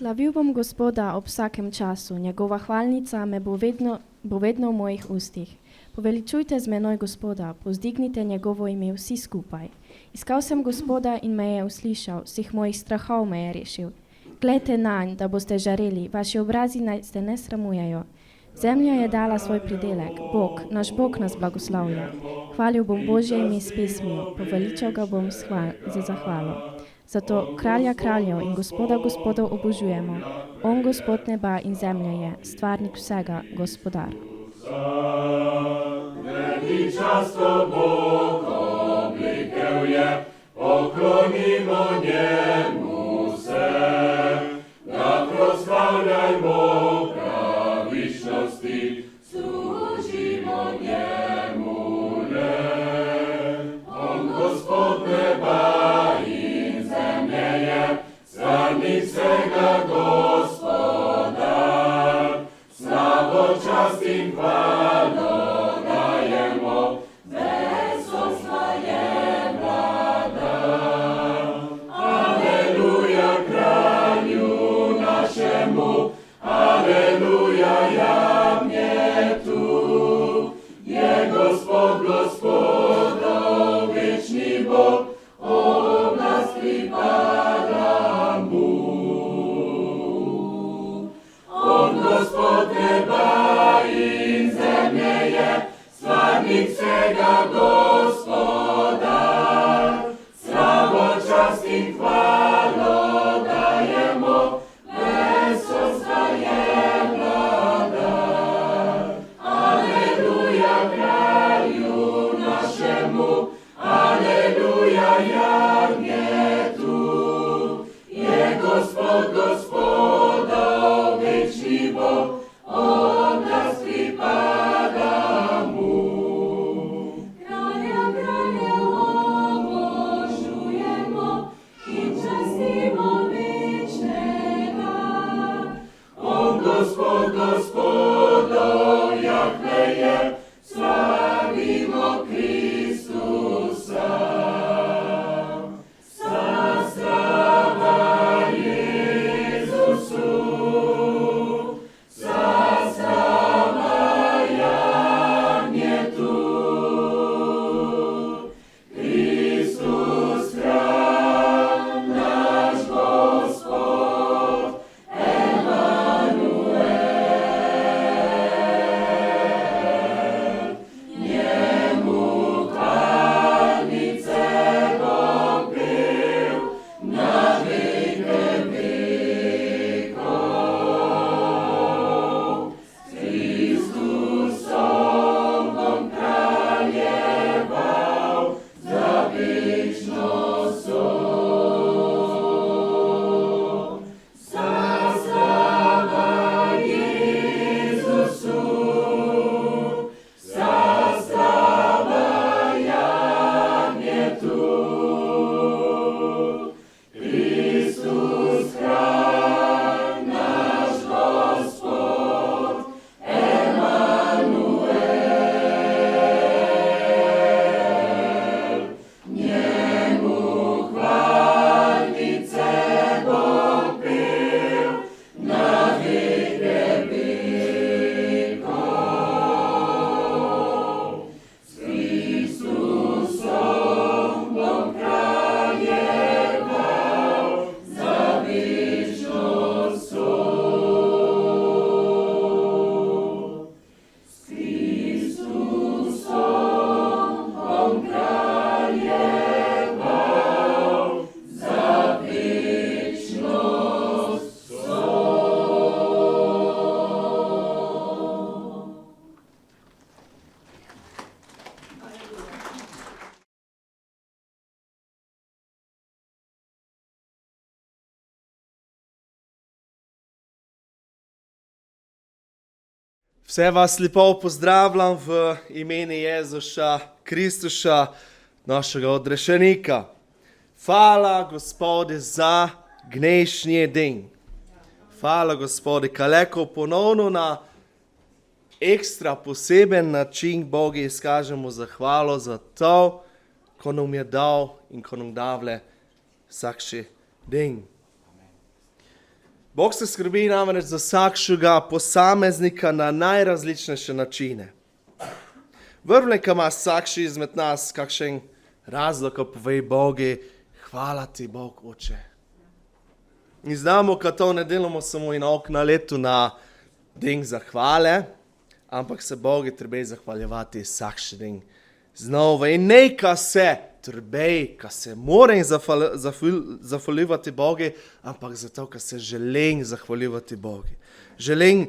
Slavil bom Gospoda ob vsakem času, njegova hvalnica me bo vedno v mojih ustih. Poveličujte z menoj Gospoda, povzdignite njegovo ime vsi skupaj. Iskal sem Gospoda in me je uslišal, vseh mojih strahov me je rešil. Glejte nanj, da boste žareli, vaši obrazi naj se ne sramujejo. Zemlja je dala svoj pridelek, naš Bog nas blagoslavlja. Hvalil bom Božje ime s pesmijo, poveličal ga bom za zahvalo. Zato kralja kraljev in Gospoda gospodov obožujemo. On Gospod neba in zemlje je, stvarnik vsega, Gospodar. Veličastvo Bog oblikev je, poklonimo njemu se. Da proslavljajmo pravičnosti, služimo njemu le. On Gospod neba in zemlje je, stvarnik vsega Gospodar. Slavo, čast in hvalo dajemo, veselstva je vlada. Aleluja kralju našemu, aleluja jagnjetu. Je Gospod gospodov, večni Bog, oblast pripada mu. On Gospod neba in zemlje je, stvarnik vsega Gospodar. Slavo, čast in hvalo dajemo, veselstva je vlada. Aleluja kralju našemu, aleluja jagnjetu. Je Gospod gospodov, večni Bog, oblast pripada mu. Kralja kraljev obožujemo in častimo večnega. On Gospod gospodov, Jahve je, slavimo Kristusa. Slava Jezusu, slava jagnjetu. Kristus kralj naš Gospod, Emanuel. Njemu hvalnice bom pel na veke vekov. S Kristusom bom kraljeval za večnost sol. Slava Jezusu, slava jagnjetu. Kristus kralj naš Gospod, Emanuel. Njemu hvalnice bom pel na veke vekov. S Kristusom bom kraljeval za večnost sol. S Kristusom bom kraljeval za večnost sol. Vse vas lepo pozdravljam v imenu Jezusa Kristusa, našega odrešenika. Hvala Gospode za dnešni dan. Hvala Gospode, kaleko ponovno na ekstra poseben način Bogu izkažemo zahvalo za to, ko nam je dal in ko nam davle vsak dan. Bog se skrbi namreč za vsakšega posameznika na najrazličnejše načine. Vrvlenka ima vsakši izmed nas kakšen razlog, ko pove Bogi, hvala ti Bog, Oče. In znamo, da to ne delamo samo in okna letu na dan zahvale, ampak se Bogi treba zahvaljevati vsakši dan znova. In neka se treba, ka se moram zahvaljivati Bogi, ampak zato, ka se želim zahvaljivati Bogi. Želim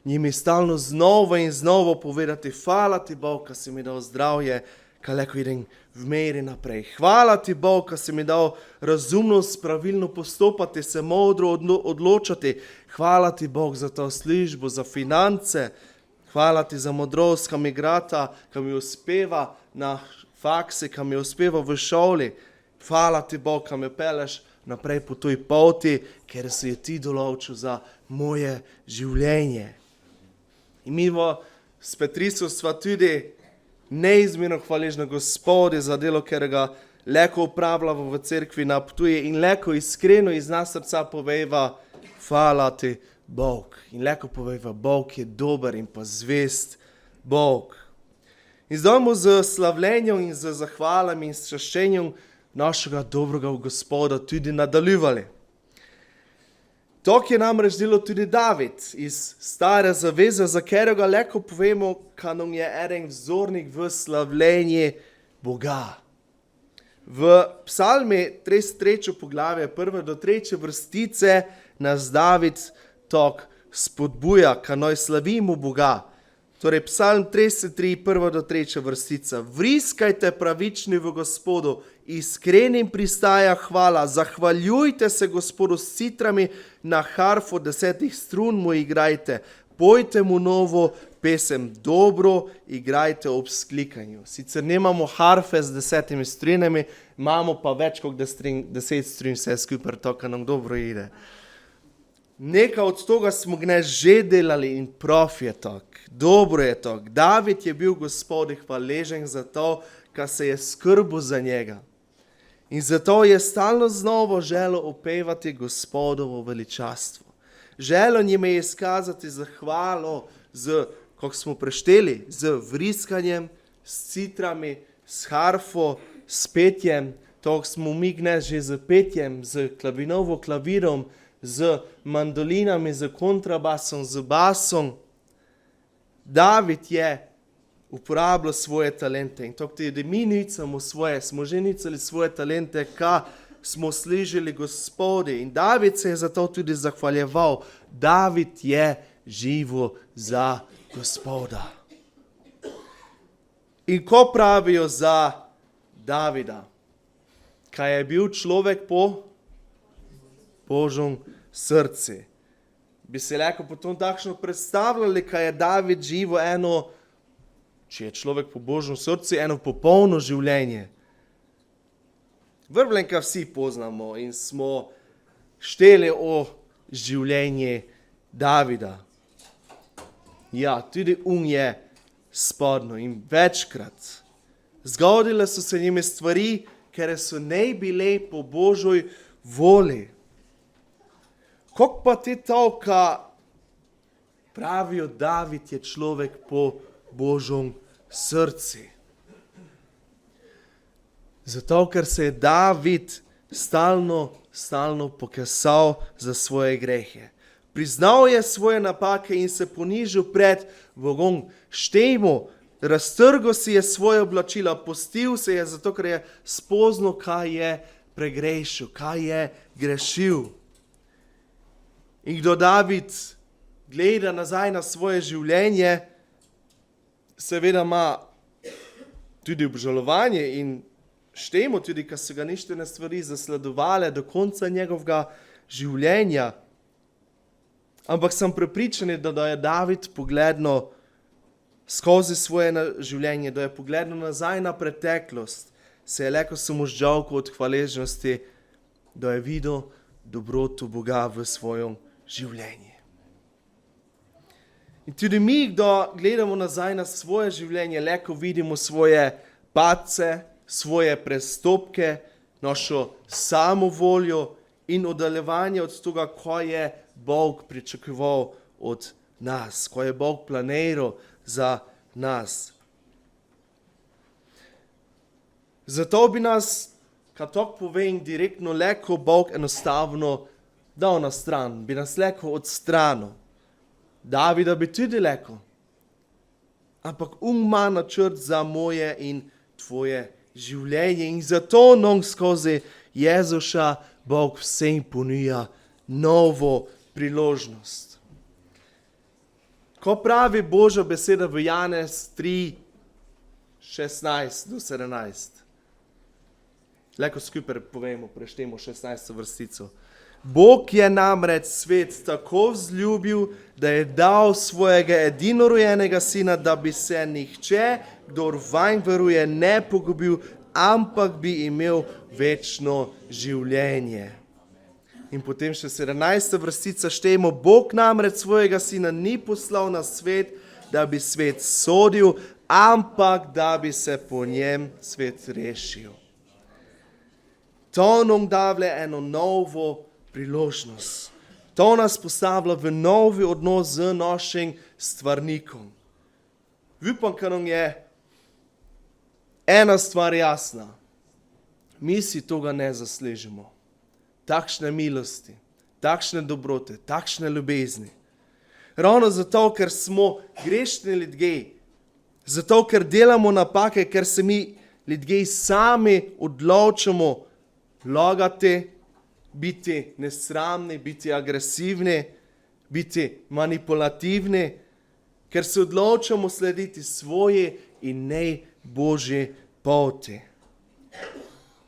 njimi stalno znova in znova povedati, hvala ti Bog, ka si mi dal zdravje, ka lahko idem v meri naprej. Hvala ti Bog, ka si mi dal razumnost, pravilno postopati, se modro odločati. Hvala ti Bog za to službo, za finance. Hvala ti za modrost, ka mi grata, ka mi uspeva na faksi, ka mi uspeva v šoli. Hvala ti Bog, ka me peleš naprej po toj poti, ker si je ti določil za moje življenje. In mi s Petriso sva tudi neizmerno hvaležna Gospodi za delo, ker ga leko upravljamo v cerkvi na Ptuju in leko iskreno iz nas srca poveva, hvala ti Bog. In leko poveva, Bog je dober in pa zvest Bog. In zdaj bomo z slavljenjem in z zahvalami in s čaščenjem našega dobrega Gospoda tudi nadaljevali. Tok je namreč delal tudi David iz stare zaveze, za katerega leko povemo, ka nam je eden vzornik v slavljenje Boga. V psalmi 33. poglavje, 1. do 3. vrstice, nas David tok spodbuja, ka naj slavimo Boga. Torej, psalm 33, 1. do 3. vrstica. Vriskajte pravični v Gospodu, iskrenim pristaja hvala, zahvaljujte se Gospodu s citrami, na harfo 10 strun mu igrajte, pojte mu novo pesem, dobro igrajte ob sklikanju. Sicer nemamo harfe z 10 strunami, imamo pa več kot 10 strun, vse skupaj, to, kar nam dobro ide. Nekaj od toga smo gne že delali in prav je tak. Dobro je tak. David je bil Gospodu hvaležen za to, kar se je skrbil za njega. In zato je stalno znova želel opevati Gospodovo veličastvo. Želel njime je izkazati zahvalo z, kako smo prešteli, z vriskanjem, s citrami, s harfo, s petjem. To smo mi gne že z petjem, z klavirom, z mandolinami, z kontrabasom, z basom. David je uporabljal svoje talente in tako tudi mi nicamo svoje, smo že nicali svoje talente, ka smo slišali Gospodi. In David se je zato tudi zahvaljeval. David je živo za Gospoda. In ko pravijo za Davida, kaj je bil človek po Božjem srcu. Bi se lahko potem takšno predstavljali, kaj je David živo eno, če je človek po Božjem srcu, eno popolno življenje. Vrvlenka vsi poznamo in smo šteli o življenju Davida. Ja, tudi je spodno in večkrat. Zgodile so se njime stvari, ker so ne bile po Božoj voli. Kako pa te toka pravijo, David je človek po Božjem srcu? Zato, ker se je David stalno pokasal za svoje grehe. Priznal je svoje napake in se ponižil pred Bogom. Štejmo, raztrgal si je svoje oblačila, postil se je, zato ker je spoznal, kaj je pregrešil, kaj je grešil. In kdo David gleda nazaj na svoje življenje, seveda ima tudi obžalovanje in štejmo tudi, ker so ga ništene stvari zasledovale do konca njegovega življenja. Ampak sem prepričan, da je David pogledal skozi svoje življenje, da je pogledal nazaj na preteklost, se je leko samo žalko od hvaležnosti, da je videl dobroto Boga v svojem življenju. In tudi mi, kdo gledamo nazaj na svoje življenje, leko vidimo svoje padce, svoje prestopke, našo samovoljo in oddaljevanje od tega, ko je Bog pričakoval od nas, ko je Bog planiral za nas. Zato bi nas, kad tako povem direktno, leko Bog enostavno dal na stran, bi nas leko odstranil. Davida bi tudi leko. Ampak ima načrt za moje in tvoje življenje in zato nam skozi Jezuša Bog vsem ponuja novo priložnost. Ko pravi Božja beseda v Janez 3, 16 do 17. Leko skupaj povemo, preštemo 16. vrstico. Bog je namreč svet tako vzljubil, da je dal svojega edinorojenega sina, da bi se nihče, kdor vanj veruje, ne pogubil, ampak bi imel večno življenje. In potem še 17. vrstica štejemo, Bog namreč svojega sina ni poslal na svet, da bi svet sodil, ampak da bi se po njem svet rešil. To nam davlja eno novo priložnost. To nas postavlja v novi odnos z našim stvarnikom. Upam, ker nam je ena stvar jasna. Mi si toga ne zaslužimo. Takšne milosti, takšne dobrote, takšne ljubezni. Ravno zato, ker smo grešni ljudje, zato, ker delamo napake, ker se mi ljudje sami odločamo lagati, biti nesramni, biti agresivni, biti manipulativni, ker se odločamo slediti svoji in ne Božji poti.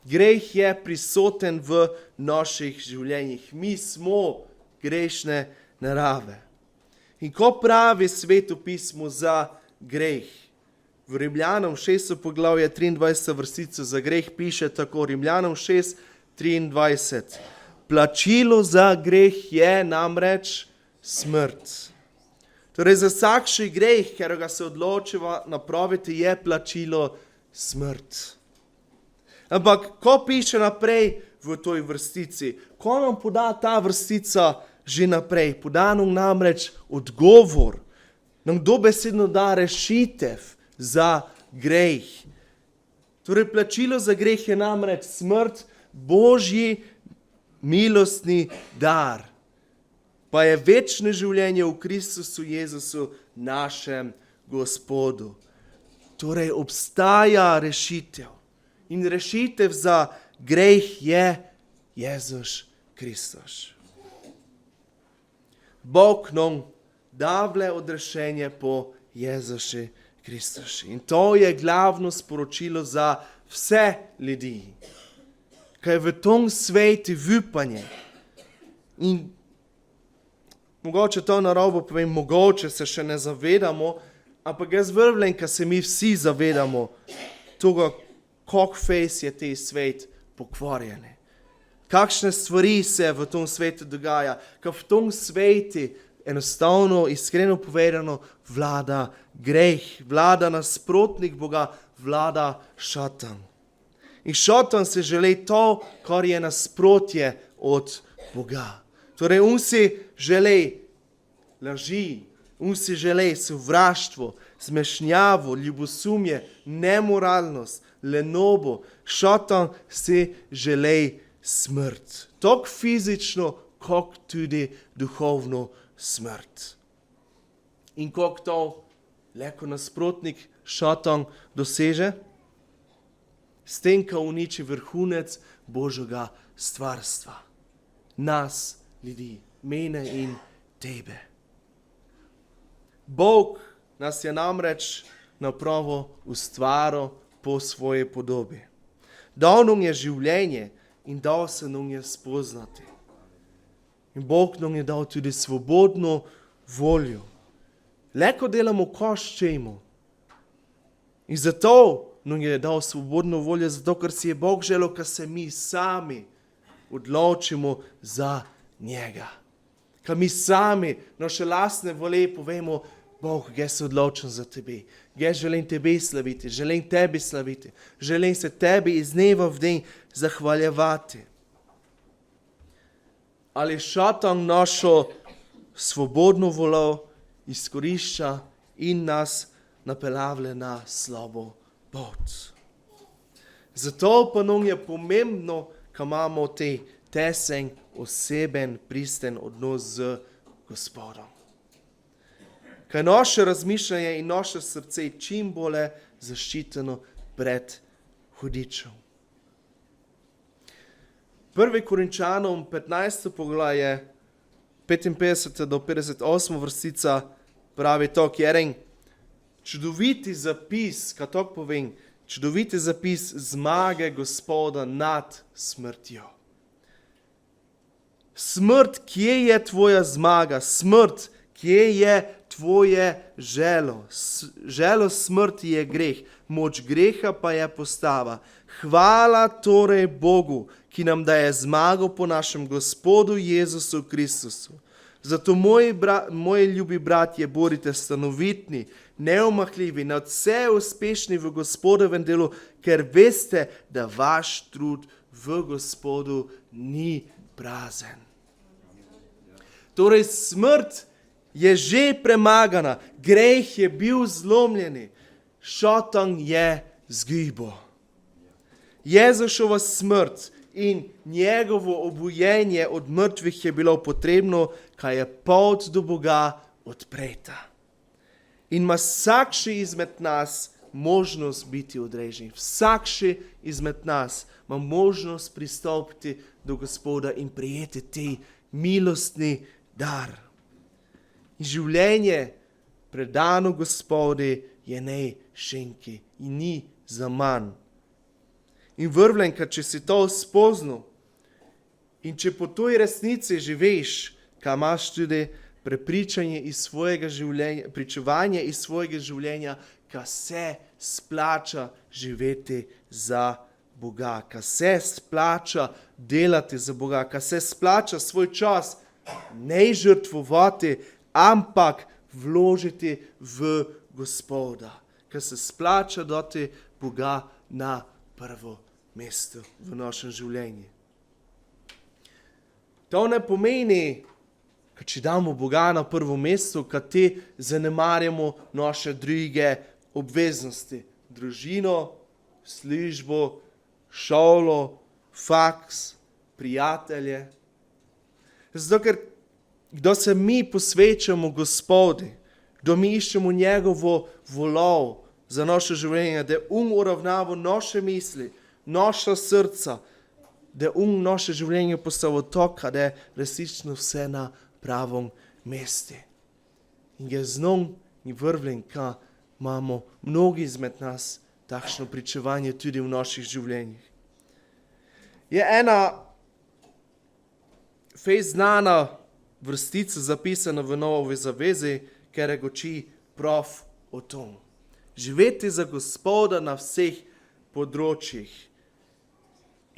Greh je prisoten v naših življenjih. Mi smo grešne narave. In ko pravi Sveto pismo za greh, v Rimljanom 6. poglavje 23. vrstico za greh piše tako, Rimljanom 6, 23. Plačilo za greh je namreč smrt. Torej za vsakši greh, ker ga se odločiva napraviti, je plačilo smrt. Ampak ko piše naprej v toj vrstici, ko nam poda ta vrstica že naprej, poda nam namreč odgovor, nam dobesedno da rešitev za greh. Torej plačilo za greh je namreč smrt, Božji milostni dar. Pa je večno življenje v Kristusu Jezusu, našem Gospodu. Torej obstaja rešitev. In rešitev za greh je Jezus Kristus. Bog nam davlja odrešenje po Jezusu Kristusu. In to je glavno sporočilo za vse ljudi. Kaj v tom svetu upanje. In mogoče to na robu povem, mogoče se še ne zavedamo, ampak jaz vrvljen, ker se mi vsi zavedamo toga, kako fejs je te svet pokvarjene. Kakšne stvari se v tom svetu dogaja, ker v tom svetu enostavno, iskreno povedano, vlada greh, vlada nasprotnik Boga, vlada šatan. In šatan se želi to, kar je nasprotje od Boga. Torej, on si želi laži, on si želi sovraštvo, zmešnjavo, ljubosumje, nemoralnost, lenobo. Šatan si želi smrt. Tako fizično, kot tudi duhovno smrt. In kako to leko nasprotnik šatan doseže? S tem, ko uniči vrhunec Božjega stvarstva. Nas, ljudi, mene in tebe. Bog nas je namreč napravo ustvaril po svoji podobi. Dal nam je življenje in dal se nam je spoznati. In Bog nam je dal tudi svobodno voljo. Leko delamo, ko ščemo. In zato nam je dal svobodno voljo, zato ker si je Bog želel, ker se mi sami odločimo za njega. Ker mi sami naše lastne volje povemo, Bog, jaz se odločim za tebe. Jaz želim tebe slaviti, želim tebi slaviti, želim se tebi iz dneva v dan zahvaljevati. ali šatan našo svobodno voljo izkorišča in nas napeljavlja na slabo pot. Zato pa nam je pomembno, da imamo te tesen, oseben, pristen odnos z Gospodom. Kaj naše razmišljanje in naše srce čim bolje zaščiteno pred hudičem. 1. Korinčanom 15. poglavje 55 do 58 vrstica pravi to, kjer je čudoviti zapis, kaj to povem, čudoviti zapis zmage Gospoda nad smrtjo. Smrt, kje je tvoja zmaga? Smrt, kje je tvoje želo? Želo smrti je greh, moč greha pa je postava. Hvala torej Bogu, ki nam daje zmago po našem Gospodu Jezusu Kristusu. Zato, moji ljubi bratje, bodite stanovitni, neomahljivi, nadvse uspešni v Gospodovem delu, ker veste, da vaš trud v Gospodu ni prazen. Torej, smrt je že premagana, greh je bil zlomljen, šatan je zgibo. Jezušova smrt in njegovo obujenje od mrtvih je bilo potrebno, kaj je pot do Boga odpreta. In ima vsakši izmed nas možnost biti odrežen. Vsakši izmed nas ima možnost pristopiti do Gospoda in prijeti te milostni dar. In življenje predano Gospodi je ne šenki in ni za manj. In vrvljenka, če si to spoznal in če po toj resnici živiš, kaj imaš tudi prepričanje iz svojega življenja, pričevanje iz svojega življenja, kaj se splača živeti za Boga, kaj se splača delati za Boga, kaj se splača svoj čas ne žrtvovati, ampak vložiti v Gospoda, kaj se splača dati Boga na prvo mesto v našem življenju. To ne pomeni, da če damo Boga na prvo mesto, kad te zanemarjamo naše druge obveznosti. Družino, službo, šolo, faks, prijatelje. Zato, ker kdo se mi posvečamo Gospodi, kdo mi iščemo njegovo voljo za naše življenje, da uravnava naše misli, naša srca, da naše življenje postalo tako, da je resnično vse na pravom mestu. In je znom in vrvljen, ka imamo mnogi izmed nas takšno pričevanje tudi v naših življenjih. Je ena fejst znana vrstica zapisana v Novi zavezi, ker reči prav o tom. Živeti za Gospoda na vseh področjih.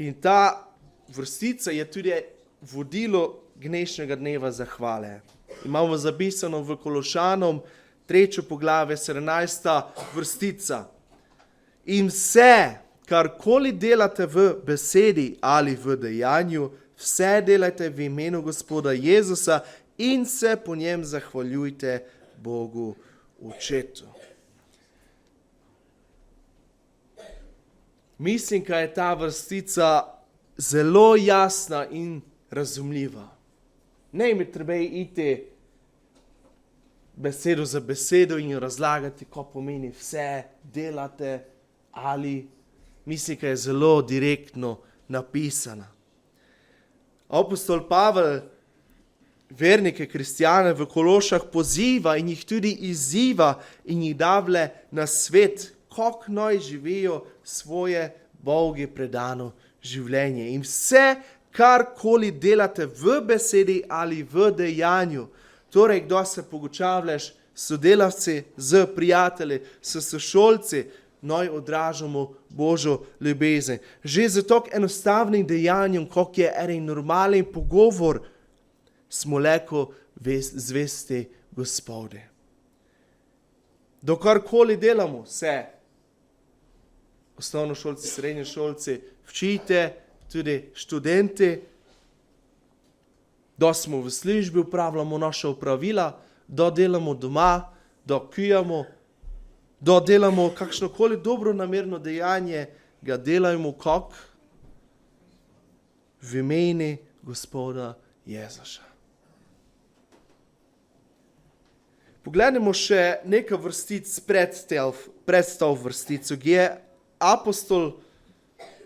In ta vrstica je tudi vodilo dnešnjega dneva zahvale. Imamo zapisano v Kološanom 3. poglavje 17. vrstica. In vse, karkoli delate v besedi ali v dejanju, vse delajte v imenu Gospoda Jezusa in se po njem zahvaljujte Bogu Očetu. Mislim, da je ta vrstica zelo jasna in razumljiva. Ne mi treba iti besedo za besedo in razlagati, ko pomeni vse delate ali. Mislim, da je zelo direktno napisana. Apostol Pavel vernike, kristjane v Kološah poziva in jih tudi izziva in jih davle na svet, kako naj živijo svoje Bogu predano življenje. In vse, karkoli delate v besedi ali v dejanju, torej, kdo se pogočavljaš s sodelavci, z prijatelji, s sošolci, naj odražamo Božjo ljubezen. Že za tako enostavnim dejanjem, kot je en normalen pogovor, smo leko zvesti Gospode. Do karkoli delamo, se osnovnošolci, srednjošolci, včite, tudi študenti, Da smo v službi, upravljamo naša opravila, da delamo doma, da kujamo, da delamo kakšnokoli dobro namerno dejanje, ga delajmo kak v imeni Gospoda Jezuša. Pogledajmo še nekaj vrstic predstav vrstico, ki je apostol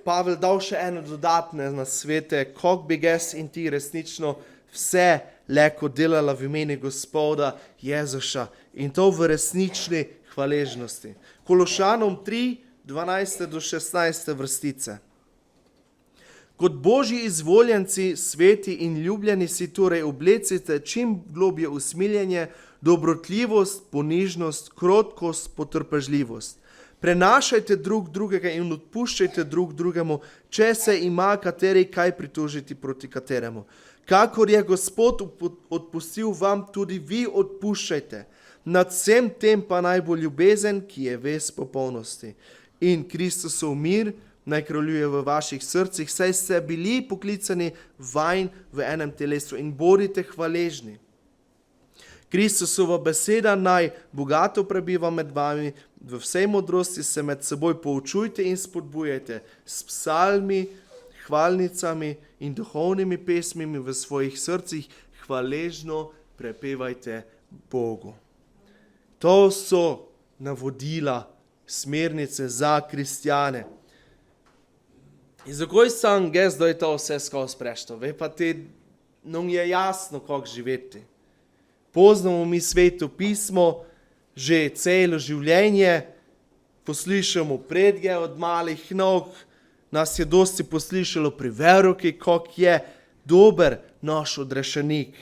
Pavel dal še ene dodatne nasvete, kako bi jaz in ti resnično vse leko delala v imeni Gospoda Jezuša in to v resnični hvaležnosti. Kološanom 3, 12 do 16 vrstice. Kot Božji izvoljenci, sveti in ljubljeni si torej oblecite čim globje usmiljenje, dobrotljivost, ponižnost, krotkost, potrpežljivost. Prenašajte drug drugega in odpuščajte drug drugemu, če se ima kateri kaj pritožiti proti kateremu. Kakor je Gospod odpustil vam, tudi vi odpuščajte. Nad vsem tem pa naj bo ljubezen, ki je vez popolnosti. In Kristusov mir naj kraljuje v vaših srcih, saj ste bili poklicani vanj v enem telesu in bodite hvaležni. Kristusova beseda naj bogato prebiva med vami, v vsej modrosti se med seboj poučujte in spodbujajte s psalmi, hvalnicami in duhovnimi pesmimi v svojih srcih, hvaležno prepevajte Bogu. To so navodila, smernice za kristjane. In zakaj sem jaz, da je to vse skozi prešlo? Ve pa ti, nam je jasno, kako živeti. Poznamo mi Sveto pismo že celo življenje, poslušamo predge od malih nog, nas je dosti poslušalo pri veroki, kako je dober naš odrešenik.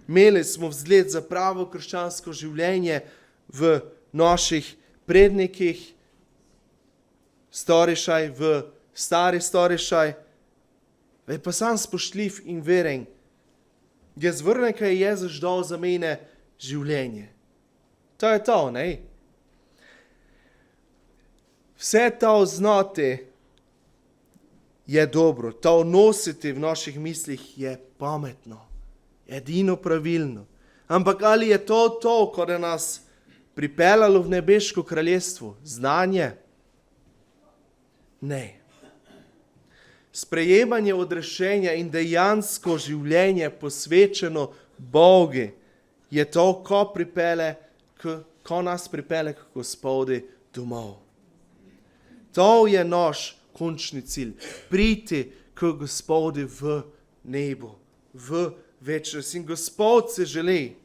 Imeli smo vzgled za pravo krščansko življenje v naših prednikih, starišaj, v stari starišaj, ve pa sam spoštljiv in veren. Jaz vrnem, kaj je Jezus dal za mene življenje. To je to, ne? Vse to znati je dobro, to nositi v naših mislih je pametno, edino pravilno. Ampak ali je to, ko je nas pripeljalo v nebeško kraljestvo? Znanje? Ne. Sprejemanje odrešenja in dejansko življenje posvečeno Bogu je to, ko nas pripelje k Gospodu domov. To je naš končni cilj. Priti k Gospodu v nebo, v večnost. In Gospod se želi,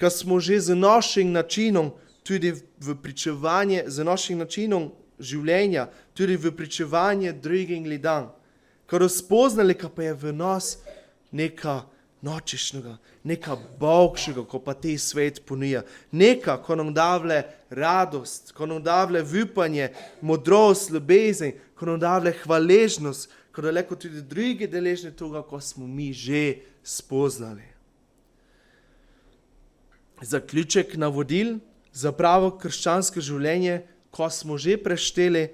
ko smo že z našim načinom, tudi v pričevanje, z našim načinom življenja, tudi v pričevanje drugim ljudem, ko razpoznali, ko pa je v nas neka nočišnjega, neka bogšega, ko pa te svet ponuja. Neka, ko nam davle radost, ko nam davle vipanje, modrost, ljubezen, ko nam davle hvaležnost, ko daleko tudi drugi deležni toga, ko smo mi že spoznali. Zaključek navodil za pravo krščansko življenje, ko smo že prešteli,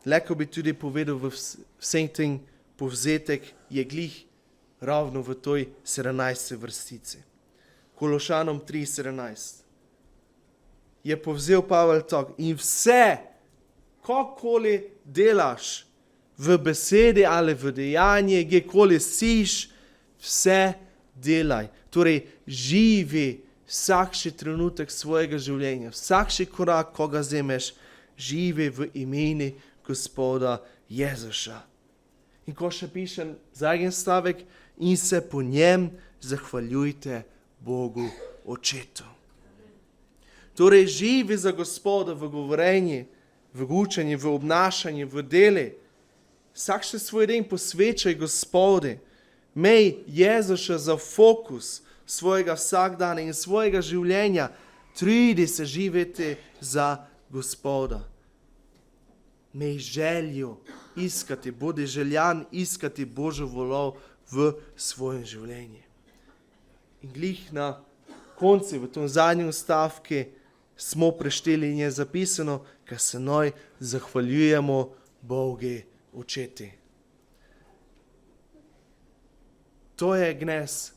leko bi tudi povedal v vsem tem povzetek, je glih ravno v toj 17. vrstici. Kološanom 3:17. Je povzel Pavel tak: in vse, kakoli delaš, v besedi ali v dejanje, kjerkoli siš, vse delaj. Torej, živi vsakši trenutek svojega življenja, vsakši korak, ko ga vzameš, živi v imeni Gospoda Jezuša. In ko še pišem zadnji stavek, in se po njem zahvaljujte Bogu Očetu. Torej, živi za Gospoda v govorenju, v učenju, v obnašanju, v deli. Vsak še svoj dan posvečaj Gospodu. Imej Jezuša za fokus svojega vsakdana in svojega življenja. Trudi se živeti za Gospoda. Imej željo iskati, bodi željan iskati Božjo voljo v svojem življenju. In glih na konci, v tom zadnjem stavku, smo prešteli in je zapisano, ker se noj zahvaljujemo Bogu Očeti. to je dnes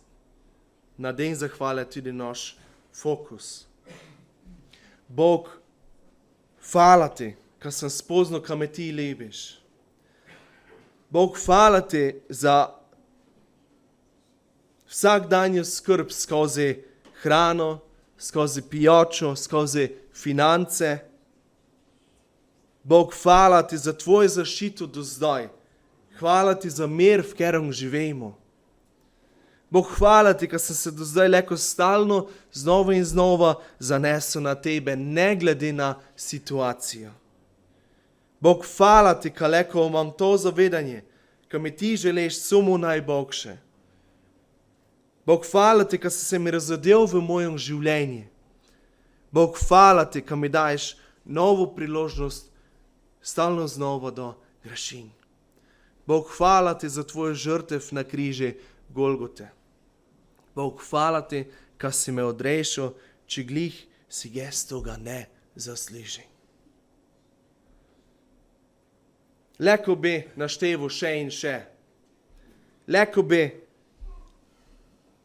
na den zahvale tudi naš fokus. Bog, hvala ti, ko sem spoznal, kam me ti ljubiš. Bog, hvala ti za vsakdanjo skrb skozi hrano, skozi pijočo, skozi finance. Bog, hvala ti za tvoj zaščito do zdaj. Hvala ti za mir, v katerem živimo. Bog, hvala ti, ker sem se do zdaj lahko stalno znova in znova zanesel na tebe, ne glede na situacijo. Bog, hvala ti, ker lahko imam to zavedanje, ker mi ti želiš samo najboljše. Bog, hvala ti, ker si se mi razodel v mojem življenju. Bog, hvala ti, ker mi daješ novo priložnost stalno znova da grešim. Bog, hvala ti za tvoj žrtev na križi Golgote. Bog, hvala ti, ker si me odrešil, če glih si jaz toga ne zaslužim. Lahko bi našteval še in še. Lahko bi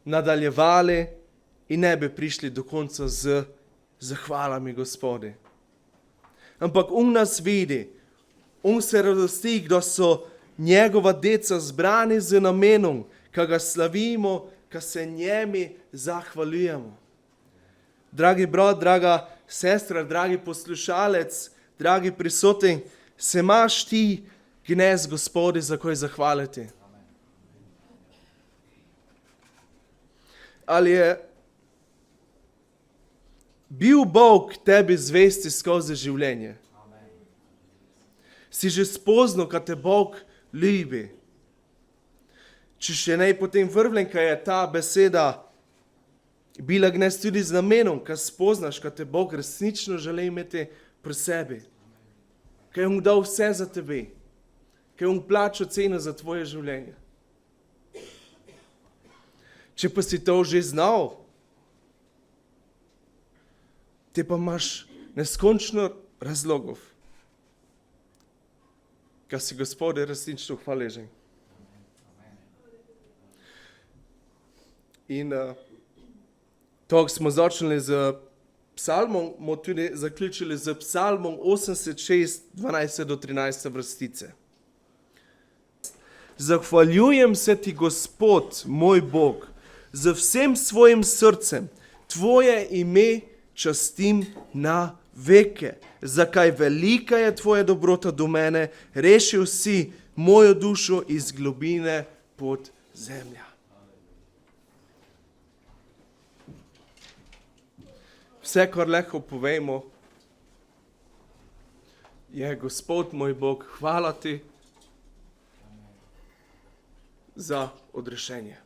nadaljevali in ne bi prišli do konca z zahvalami Gospodi. Ampak nas vidi, se radosti, da so njegova deca zbrani z namenom, ki ga slavimo, ki se njemi zahvaljujemo. Dragi brat, draga sestra, dragi poslušalec, dragi prisotni, se imaš ti gnez Gospodi za kaj zahvaliti? Ali je bil Bog tebi zvesti skozi življenje? Si že spoznal, kad te Bog ljubi? Če še ne potem vrvljenka je ta beseda bila gnez tudi z namenom, kad spoznaš, kad te Bog resnično želi imeti pri sebi. Kad je on dal vse za tebe. Kad je on plačal ceno za tvoje življenje. Če pa si to že znal, te pa imaš neskončno razlogov, kad si Gospode resnično hvaležen. In tako smo začeli z psalmom, bomo tudi zaključili z psalmom 86, 12 do 13 vrstice. Zahvaljujem se ti, Gospod, moj Bog, z vsem svojim srcem, tvoje ime častim na veke. Zakaj velika je tvoja dobrota do mene, rešil si mojo dušo iz globine pod zemlja. Vse, kar lahko povemo, je Gospod moj Bog, hvala ti za odrešenje.